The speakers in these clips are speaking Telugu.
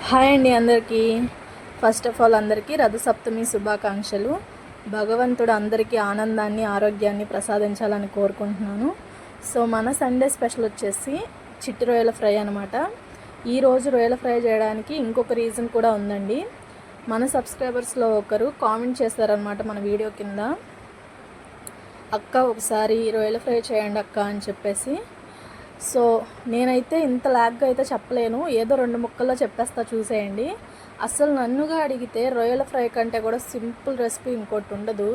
హాయ్ అండి అందరికీ. ఫస్ట్ ఆఫ్ ఆల్ అందరికీ రథసప్తమి శుభాకాంక్షలు. భగవంతుడు అందరికీ ఆనందాన్ని ఆరోగ్యాన్ని ప్రసాదించాలని కోరుకుంటున్నాను. సో మన సండే స్పెషల్ వచ్చేసి చిట్టి రొయ్యల ఫ్రై అనమాట. ఈరోజు రొయ్యల ఫ్రై చేయడానికి ఇంకొక రీజన్ కూడా ఉందండి. మన సబ్స్క్రైబర్స్లో ఒకరు కామెంట్ చేశారనమాట మన వీడియో కింద, అక్క ఒకసారి రొయ్యల ఫ్రై చేయండి అక్క అని చెప్పేసి. సో నేనైతే ఇంత ల్యాగ్గా అయితే చెప్పలేను, ఏదో 2 ముక్కల్లో చెప్పేస్తా చూసేయండి. అసలు నన్నుగా అడిగితే రొయ్యల ఫ్రై కంటే కూడా సింపుల్ రెసిపీ ఇంకోటి ఉండదు.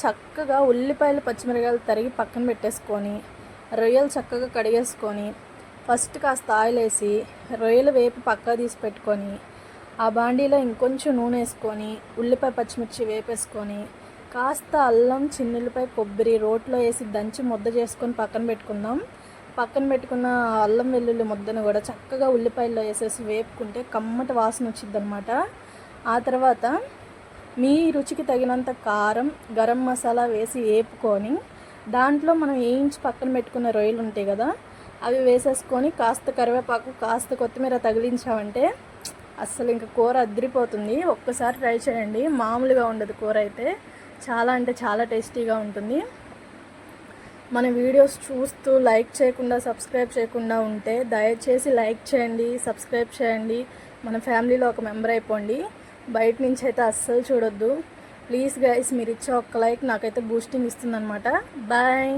చక్కగా ఉల్లిపాయలు పచ్చిమిరకాయలు తరిగి పక్కన పెట్టేసుకొని, రొయ్యలు చక్కగా కడిగేసుకొని, ఫస్ట్ కాస్త ఆయిల్ వేసి రొయ్యలు వేపి పక్కా తీసి పెట్టుకొని, ఆ బాండీలో ఇంకొంచెం నూనె వేసుకొని ఉల్లిపాయ పచ్చిమిర్చి వేపేసుకొని, కాస్త అల్లం చిన్నుల్లిపాయ కొబ్బరి రోట్లో వేసి దంచి ముద్ద చేసుకొని పక్కన పెట్టుకుందాం. పక్కన పెట్టుకున్న అల్లం వెల్లుల్లి ముద్దను కూడా చక్కగా ఉల్లిపాయల్లో వేసేసి వేపుకుంటే కమ్మటి వాసన వచ్చింది అనమాట. ఆ తర్వాత మీ రుచికి తగినంత కారం గరం మసాలా వేసి వేపుకొని, దాంట్లో మనం వేయించి పక్కన పెట్టుకున్న రొయ్యలు ఉంటాయి కదా, అవి వేసేసుకొని కాస్త కరివేపాకు కాస్త కొత్తిమీర తగిలించామంటే అస్సలు ఇంకా కూర అదిరిపోతుంది. ఒక్కసారి ట్రై చేయండి, మామూలుగా ఉండదు కూర అయితే. చాలా అంటే చాలా టేస్టీగా ఉంటుంది. మన వీడియోస్ చూస్తూ లైక్ చేయకుండా సబ్స్క్రైబ్ చేయకుండా ఉంటే దయచేసి లైక్ చేయండి, సబ్స్క్రైబ్ చేయండి, మన ఫ్యామిలీలో ఒక మెంబర్ అయిపోండి. బయట నుంచి అయితే అస్సలు చూడొద్దు ప్లీజ్ గైస్. మీరు ఇచ్చే ఒక్క లైక్ నాకైతే బూస్టింగ్ ఇస్తుందన్నమాట. బాయ్.